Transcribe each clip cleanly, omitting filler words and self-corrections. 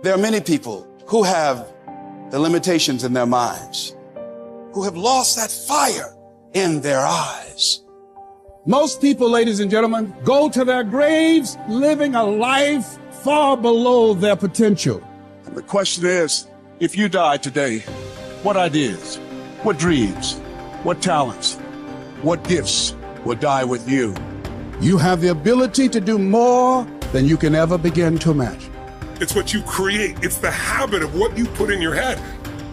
There are many people who have the limitations in their minds, who have lost that fire in their eyes. Most people, ladies and gentlemen, go to their graves living a life far below their potential. And the question is, if you die today, what ideas, what dreams, what talents, what gifts will die with you? You have the ability to do more than you can ever begin to imagine. It's what you create. It's the habit of what you put in your head.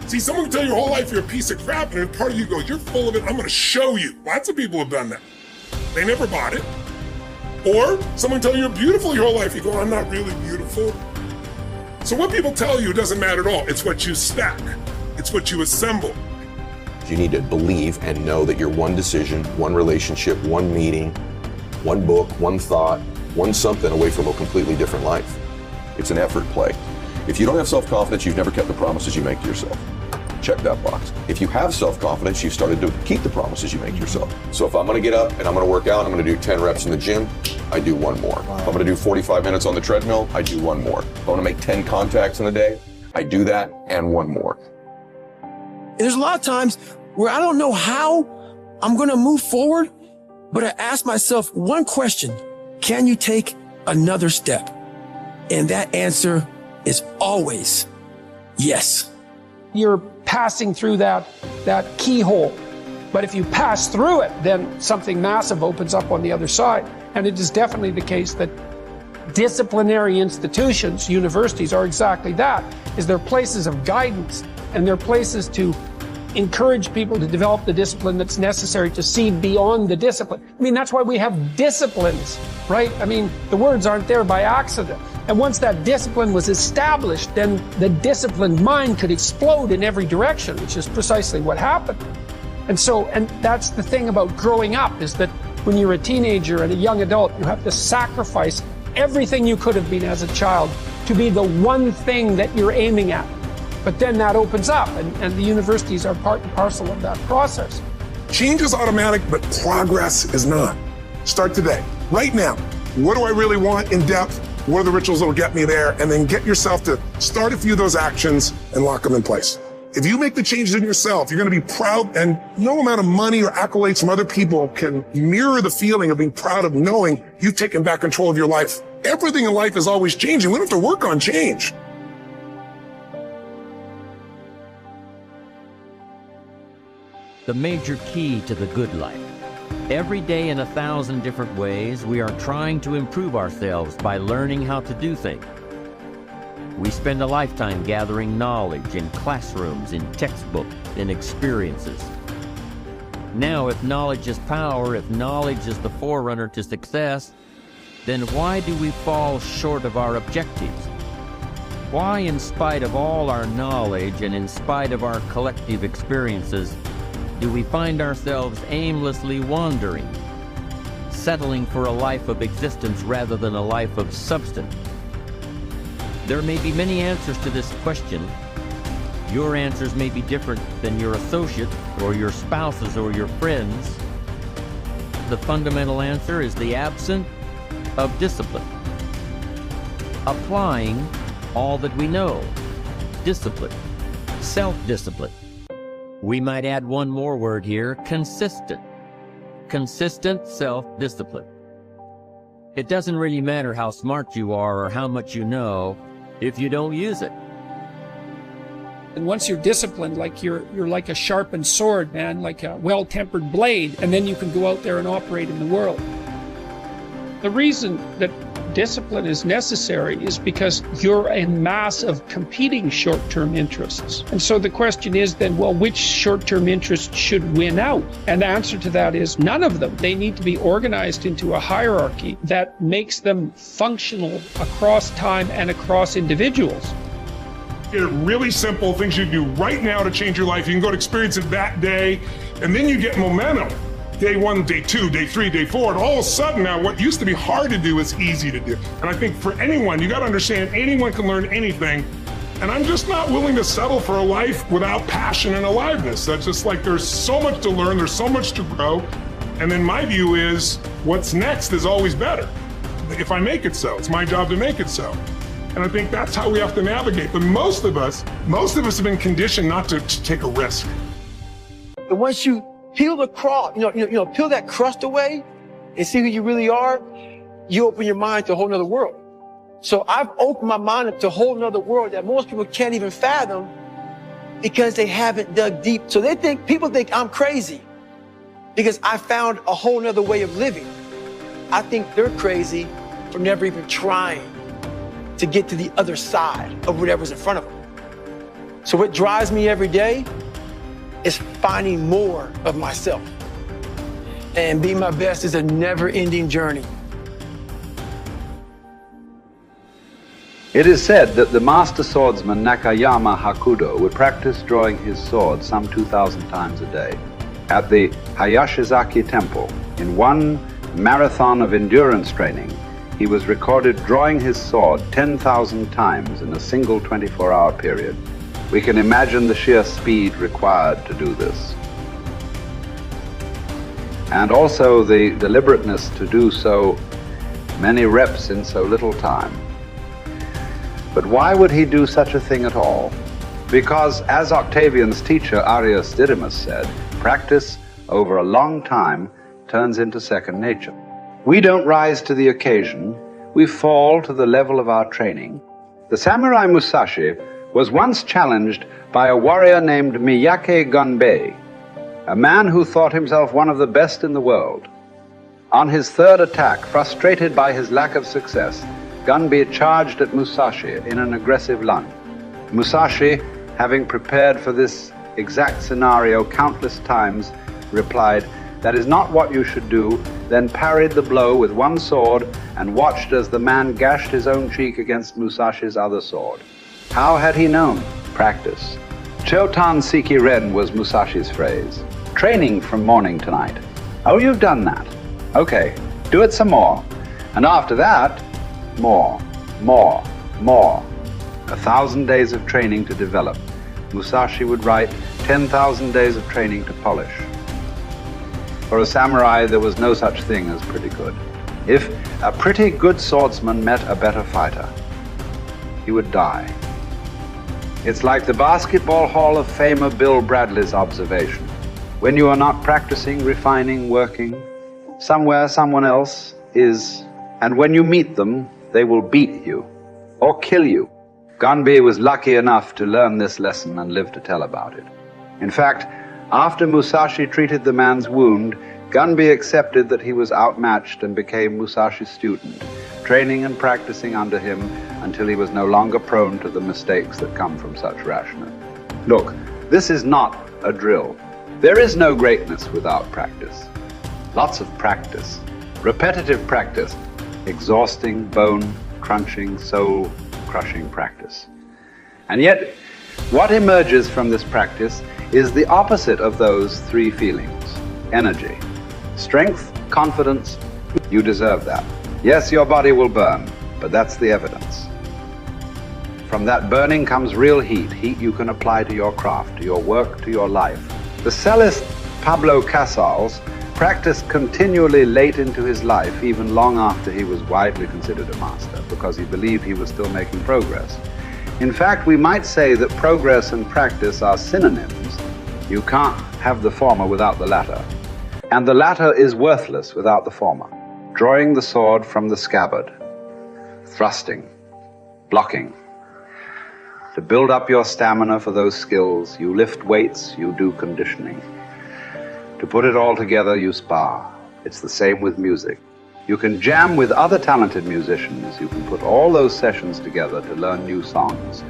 See, someone can tell you your whole life you're a piece of crap, and then part of you goes, you're full of it, I'm going to show you. Lots of people have done that. They never bought it. Or someone tell you you're beautiful your whole life. You go, I'm not really beautiful. So what people tell you doesn't matter at all. It's what you stack. It's what you assemble. You need to believe and know that you're one decision, one relationship, one meeting, one book, one thought, one something away from a completely different life. It's an effort play. If you don't have self-confidence, you've never kept the promises you make to yourself. Check that box. If you have self-confidence, you've started to keep the promises you make to yourself. So if I'm going to get up and I'm going to work out, I'm going to do 10 reps in the gym, I do one more. If I'm going to do 45 minutes on the treadmill, I do one more. If I want to make 10 contacts in a day, I do that and one more. There's a lot of times where I don't know how I'm going to move forward, but I ask myself one question: can you take another step? And that answer is always yes. You're passing through that keyhole. But if you pass through it, then something massive opens up on the other side. And it is definitely the case that disciplinary institutions, universities, are exactly that, is they're places of guidance, and they're places to encourage people to develop the discipline that's necessary to see beyond the discipline. I mean, that's why we have disciplines, right? I mean, the words aren't there by accident. And once that discipline was established, then the disciplined mind could explode in every direction, which is precisely what happened. And that's the thing about growing up, is that when you're a teenager and a young adult, you have to sacrifice everything you could have been as a child to be the one thing that you're aiming at. But then that opens up, and the universities are part and parcel of that process. Change is automatic, but progress is not. Start today, right now. What do I really want in depth? What are the rituals that will get me there? And then get yourself to start a few of those actions and lock them in place. If you make the changes in yourself, you're going to be proud, and no amount of money or accolades from other people can mirror the feeling of being proud of knowing you've taken back control of your life. Everything in life is always changing. We don't have to work on change. The major key to the good life. Every day in 1,000 different ways, we are trying to improve ourselves by learning how to do things. We spend a lifetime gathering knowledge in classrooms, in textbooks, in experiences. Now, if knowledge is power, if knowledge is the forerunner to success, then why do we fall short of our objectives? Why, in spite of all our knowledge and in spite of our collective experiences, do we find ourselves aimlessly wandering, settling for a life of existence rather than a life of substance? There may be many answers to this question. Your answers may be different than your associate or your spouse's or your friends. The fundamental answer is the absence of discipline. Applying all that we know. Discipline. Self-discipline. We might add one more word here: consistent. Consistent self-discipline. It doesn't really matter how smart you are or how much you know if you don't use it. And once you're disciplined, like you're like a sharpened sword, man, like a well-tempered blade, and then you can go out there and operate in the world. The reason that discipline is necessary is because you're a mass of competing short-term interests. And so the question is then, well, which short-term interest should win out? And the answer to that is none of them. They need to be organized into a hierarchy that makes them functional across time and across individuals. Really simple things you do right now to change your life. You can go to experience it that day, and then you get momentum. Day 1, day 2, day 3, day 4, and all of a sudden now what used to be hard to do is easy to do. And I think for anyone, you got to understand anyone can learn anything. And I'm just not willing to settle for a life without passion and aliveness. That's just like, there's so much to learn, there's so much to grow. And then my view is what's next is always better. If I make it so, it's my job to make it so. And I think that's how we have to navigate. But most of us have been conditioned not to take a risk. But once you peel the crust, peel that crust away and see who you really are, you open your mind to a whole nother world. So I've opened my mind up to a whole nother world that most people can't even fathom because they haven't dug deep. So people think I'm crazy because I found a whole nother way of living. I think they're crazy for never even trying to get to the other side of whatever's in front of them. So what drives me every day is finding more of myself. And being my best is a never-ending journey. It is said that the master swordsman Nakayama Hakudo would practice drawing his sword some 2,000 times a day. At the Hayashizaki temple, in one marathon of endurance training, he was recorded drawing his sword 10,000 times in a single 24-hour period. We can imagine the sheer speed required to do this. And also the deliberateness to do so many reps in so little time. But why would he do such a thing at all? Because, as Octavian's teacher Arrius Didymus said, practice over a long time turns into second nature. We don't rise to the occasion, we fall to the level of our training. The samurai Musashi was once challenged by a warrior named Miyake Gunbei, a man who thought himself one of the best in the world. On his third attack, frustrated by his lack of success, Gunbei charged at Musashi in an aggressive lunge. Musashi, having prepared for this exact scenario countless times, replied, "That is not what you should do," then parried the blow with one sword and watched as the man gashed his own cheek against Musashi's other sword. How had he known? Practice. Chotan Siki-ren was Musashi's phrase. Training from morning to night. Oh, you've done that. Okay, do it some more. And after that, more, more, more. 1,000 days of training to develop. Musashi would write 10,000 days of training to polish. For a samurai, there was no such thing as pretty good. If a pretty good swordsman met a better fighter, he would die. It's like the Basketball Hall of Famer Bill Bradley's observation. When you are not practicing, refining, working, somewhere someone else is, and when you meet them, they will beat you or kill you. Gunbei was lucky enough to learn this lesson and live to tell about it. In fact, after Musashi treated the man's wound, Gunbei accepted that he was outmatched and became Musashi's student, training and practicing under him until he was no longer prone to the mistakes that come from such rashness. Look, this is not a drill. There is no greatness without practice. Lots of practice, repetitive practice, exhausting, bone-crunching, soul-crushing practice. And yet, what emerges from this practice is the opposite of those three feelings. Energy, strength, confidence. You deserve that. Yes, your body will burn, but that's the evidence. From that burning comes real heat, heat you can apply to your craft, to your work, to your life. The cellist Pablo Casals practiced continually late into his life, even long after he was widely considered a master, because he believed he was still making progress. In fact, we might say that progress and practice are synonyms. You can't have the former without the latter. And the latter is worthless without the former. Drawing the sword from the scabbard, thrusting, blocking. To build up your stamina for those skills, you lift weights, you do conditioning. To put it all together, you spar. It's the same with music. You can jam with other talented musicians. You can put all those sessions together to learn new songs.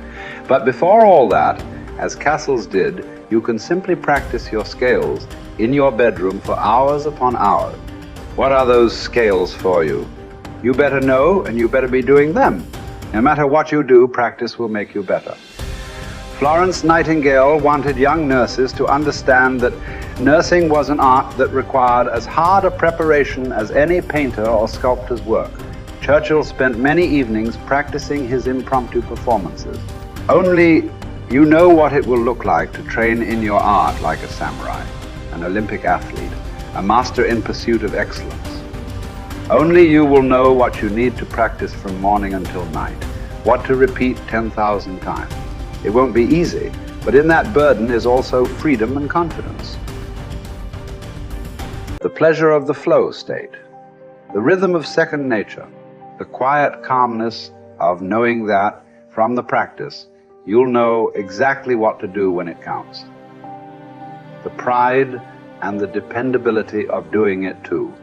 But before all that, as Castles did, you can simply practice your scales in your bedroom for hours upon hours. What are those scales for you? You better know, and you better be doing them. No matter what you do, practice will make you better. Florence Nightingale wanted young nurses to understand that nursing was an art that required as hard a preparation as any painter or sculptor's work. Churchill spent many evenings practicing his impromptu performances. Only you know what it will look like to train in your art like a samurai, an Olympic athlete, a master in pursuit of excellence. Only you will know what you need to practice from morning until night. what to repeat 10,000 times. It won't be easy, but in that burden is also freedom and confidence. The pleasure of the flow state, the rhythm of second nature, the quiet calmness of knowing that from the practice you'll know exactly what to do when it counts. The pride and the dependability of doing it too.